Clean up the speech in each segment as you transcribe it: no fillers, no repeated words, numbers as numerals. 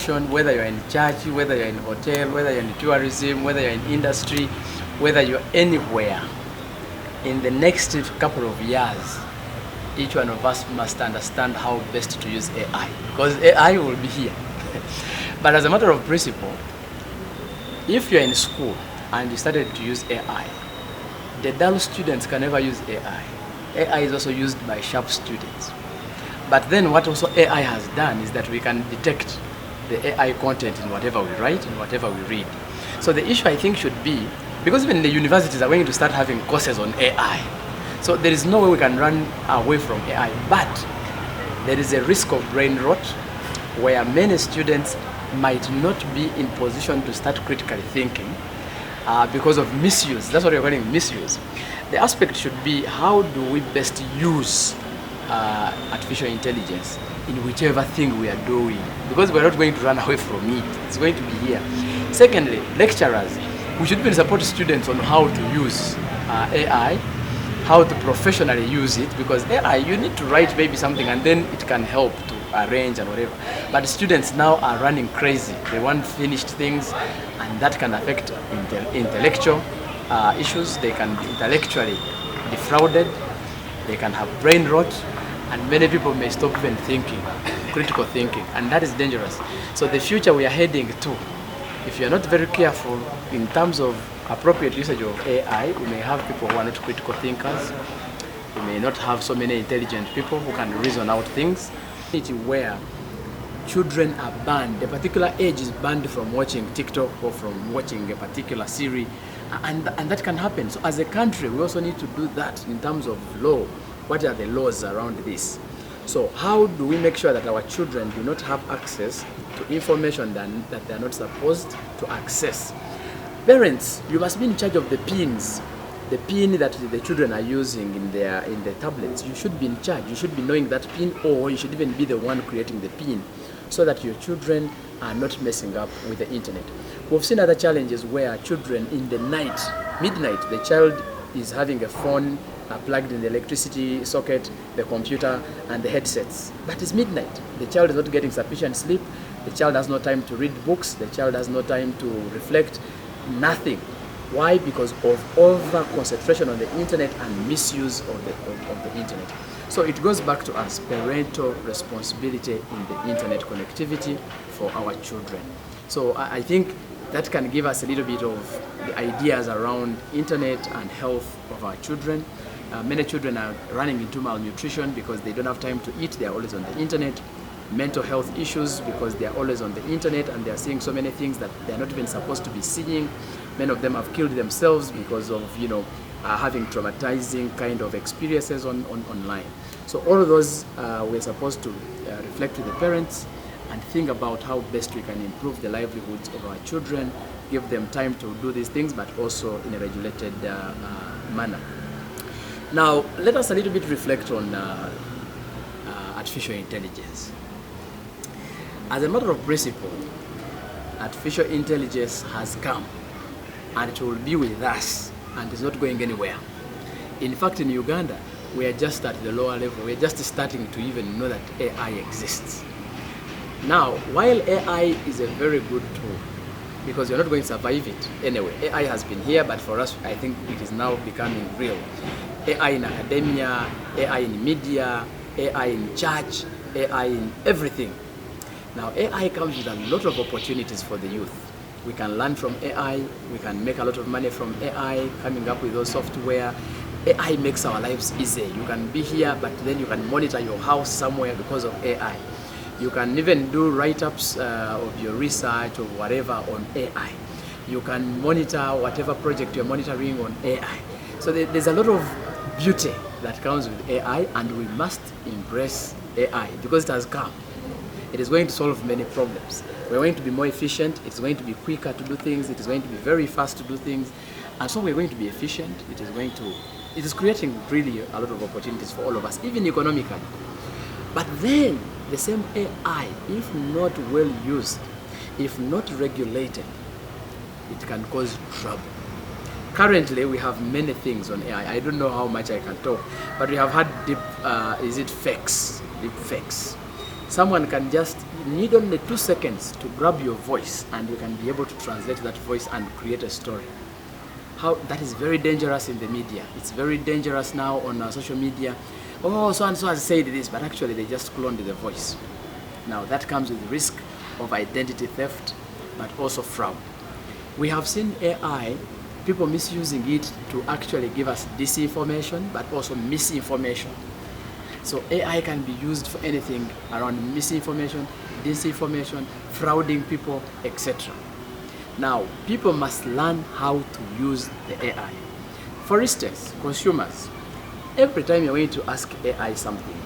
profession, whether you're in church, whether you're in hotel, whether you're in tourism, whether you're in industry, whether you're anywhere, in the next couple of years, each one of us must understand how best to use AI, because AI will be here. But as a matter of principle, if you're in school and you started to use AI, the dull students can never use AI. AI is also used by sharp students. But then what also AI has done is that we can detect the AI content in whatever we write and whatever we read. So the issue I think should be, because even the universities are going to start having courses on AI. So there is no way we can run away from AI, but there is a risk of brain rot where many students might not be in position to start critically thinking because of misuse. That's what we're calling misuse. The aspect should be, how do we best use artificial intelligence in whichever thing we are doing, because we're not going to run away from it. It's going to be here. Secondly, lecturers, we should even support students on how to use AI, how to professionally use it, because AI, you need to write maybe something and then it can help to arrange and whatever. But students now are running crazy. They want finished things, and that can affect intellectual issues. They can be intellectually defrauded. They can have brain rot, and many people may stop even thinking, critical thinking, and that is dangerous. So the future we are heading to, if you are not very careful in terms of appropriate usage of AI, we may have people who are not critical thinkers. We may not have so many intelligent people who can reason out things. Where children are banned, a particular age is banned from watching TikTok or from watching a particular series, and that can happen. So as a country, we also need to do that in terms of law. What are the laws around this? So how do we make sure that our children do not have access to information that they are not supposed to access? Parents, you must be in charge of the pins. The pin that the children are using in their tablets, you should be in charge. You should be knowing that pin, or you should even be the one creating the pin, so that your children are not messing up with the internet. We've seen other challenges where children in the night, midnight, the child is having a phone plugged in the electricity socket, the computer, and the headsets. But it's midnight. The child is not getting sufficient sleep. The child has no time to read books. The child has no time to reflect. Nothing. Why? Because of over concentration on the internet and misuse of the internet. So it goes back to us, parental responsibility in the internet connectivity for our children. So I think that can give us a little bit of the ideas around internet and health of our children. Many children are running into malnutrition because they don't have time to eat. They are always on the internet. Mental health issues because they are always on the internet and they are seeing so many things that they are not even supposed to be seeing. Many of them have killed themselves because of having traumatizing kind of experiences online. So all of those we're supposed to reflect with the parents and think about how best we can improve the livelihoods of our children, give them time to do these things, but also in a regulated manner. Now, let us a little bit reflect on artificial intelligence. As a matter of principle, artificial intelligence has come and it will be with us and is not going anywhere. In fact, in Uganda, we are just at the lower level. We are just starting to even know that AI exists. Now, while AI is a very good tool, because you're not going to survive it anyway. AI has been here, but for us, I think it is now becoming real. AI in academia, AI in media, AI in church, AI in everything. Now, AI comes with a lot of opportunities for the youth. We can learn from AI, we can make a lot of money from AI, coming up with those software. AI makes our lives easy. You can be here, but then you can monitor your house somewhere because of AI. You can even do write-ups of your research or whatever on AI. You can monitor whatever project you're monitoring on AI. So there's a lot of beauty that comes with AI, and we must embrace AI because it has come. It is going to solve many problems. We're going to be more efficient. It's going to be quicker to do things. It is going to be very fast to do things. And so we're going to be efficient. It is creating really a lot of opportunities for all of us, even economically. But then the same AI, if not well used, if not regulated, it can cause trouble. Currently, we have many things on AI. I don't know how much I can talk, but we have had deep fakes. Someone can just you need only 2 seconds to grab your voice and you can be able to translate that voice and create a story. How that is very dangerous in the media. It's very dangerous now on social media. Oh, so and so has said this, but actually they just cloned the voice. Now that comes with the risk of identity theft, but also fraud. We have seen AI, people misusing it to actually give us disinformation, but also misinformation. So AI can be used for anything around misinformation, disinformation, frauding people, etc. Now, people must learn how to use the AI. For instance, consumers, every time you're going to ask AI something,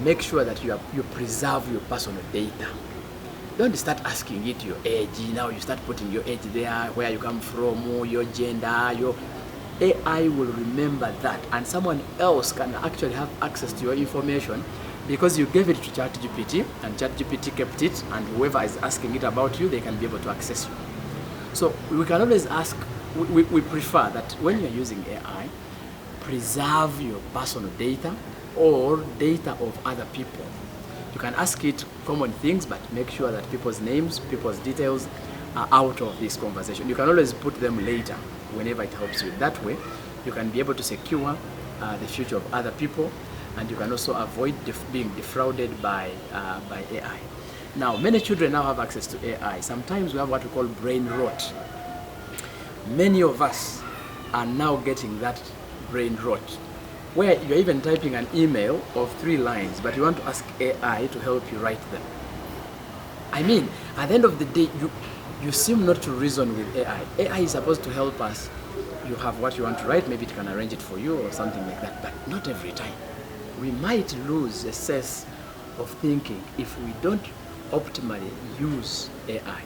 make sure that you preserve your personal data. Don't start asking it your age. Now you start putting your age there, where you come from, your gender, your AI will remember that, and someone else can actually have access to your information because you gave it to ChatGPT, and ChatGPT kept it, and whoever is asking it about you, they can be able to access you. So we can always ask, we prefer that when you're using AI, preserve your personal data or data of other people. You can ask it common things, but make sure that people's names, people's details are out of this conversation. You can always put them later whenever it helps you. That way, you can be able to secure the future of other people, and you can also avoid being defrauded by AI. Now, many children now have access to AI. Sometimes we have what we call brain rot. Many of us are now getting that brain rot, where you're even typing an email of 3 lines, but you want to ask AI to help you write them. I mean, at the end of the day, you seem not to reason with AI. AI is supposed to help us. You have what you want to write, maybe it can arrange it for you or something like that, but not every time. We might lose a sense of thinking if we don't optimally use AI.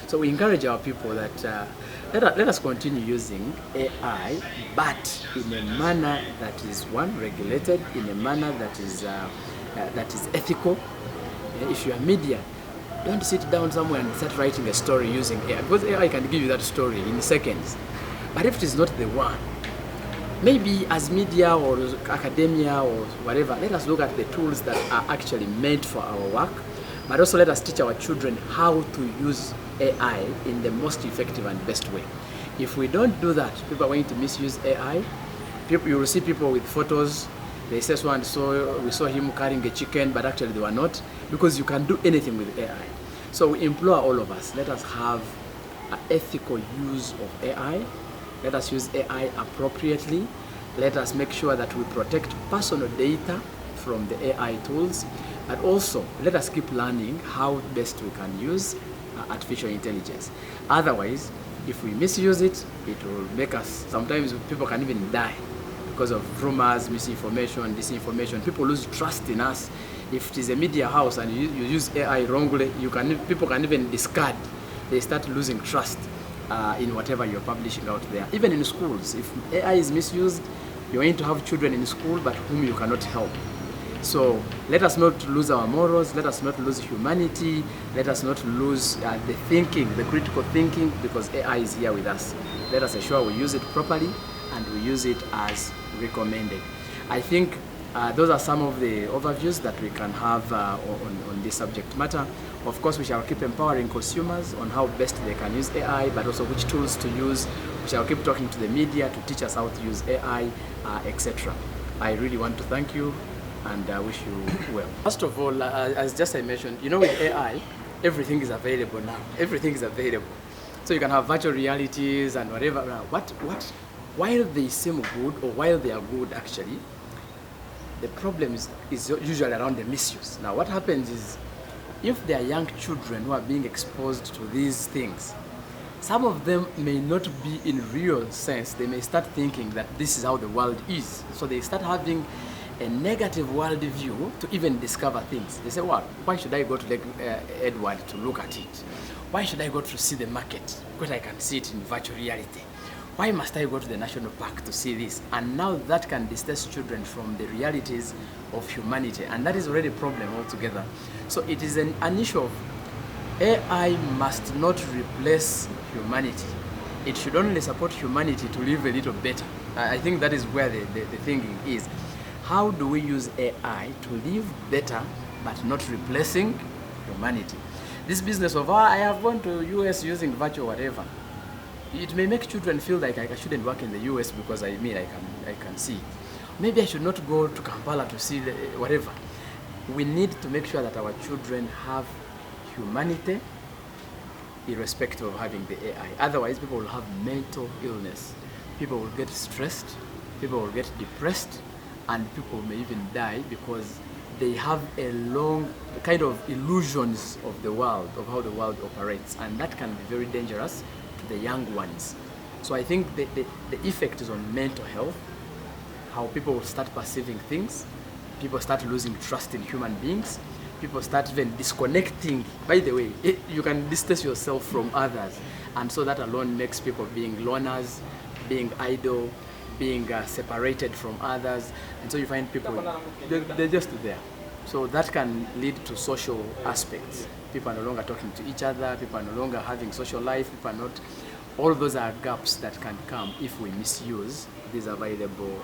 So we encourage our people that let us continue using AI, but in a manner that is, one, regulated, in a manner that is ethical. If you are media, don't sit down somewhere and start writing a story using AI, because AI can give you that story in seconds. But if it is not the one, maybe as media or academia or whatever, let us look at the tools that are actually meant for our work, but also let us teach our children how to use AI in the most effective and best way. If we don't do that, people are going to misuse AI. You will see people with photos, they say so and so, we saw him carrying a chicken, but actually they were not, because you can do anything with AI. So we implore all of us, let us have an ethical use of AI. Let us use AI appropriately. Let us make sure that we protect personal data from the AI tools, but also let us keep learning how best we can use artificial intelligence. Otherwise, if we misuse it, it will make us, sometimes people can even die because of rumors, misinformation, disinformation. People lose trust in us. If it is a media house and you use AI wrongly, people can even discard. They start losing trust in whatever you're publishing out there. Even in schools, if AI is misused, you're going to have children in school but whom you cannot help. So let us not lose our morals, let us not lose humanity, let us not lose the thinking, the critical thinking, because AI is here with us. Let us ensure we use it properly and we use it as recommended. I think those are some of the overviews that we can have on this subject matter. Of course, we shall keep empowering consumers on how best they can use AI, but also which tools to use. We shall keep talking to the media to teach us how to use AI, etc. I really want to thank you and wish you well. First of all, as just I mentioned, with AI, everything is available now. Everything is available. So you can have virtual realities and whatever. While they seem good, or while they are good actually, the problem is usually around the misuse. Now what happens is, if there are young children who are being exposed to these things, some of them may not be in real sense. They may start thinking that this is how the world is. So they start having a negative world view to even discover things. They say, well, why should I go to Lake Edward to look at it? Why should I go to see the market? Because I can see it in virtual reality. Why must I go to the national park to see this? And now that can distance children from the realities of humanity, and that is already a problem altogether. So it is an issue of AI must not replace humanity. It should only support humanity to live a little better. I think that is where the thinking is. How do we use AI to live better but not replacing humanity. This business of, I have gone to US using virtual whatever, it may make children feel like I shouldn't work in the US because I can see. Maybe I should not go to Kampala to see whatever. We need to make sure that our children have humanity irrespective of having the AI. Otherwise, people will have mental illness. People will get stressed, people will get depressed, and people may even die because they have a long kind of illusions of the world, of how the world operates, and that can be very dangerous to the young ones. So I think the effect is on mental health, how people will start perceiving things, people start losing trust in human beings, people start even disconnecting. By the way, you can distance yourself from others, and so that alone makes people being loners, being idle, being separated from others, and so you find people, they're just there. So that can lead to social aspects. People are no longer talking to each other, people are no longer having social life, people are not, all those are gaps that can come if we misuse these available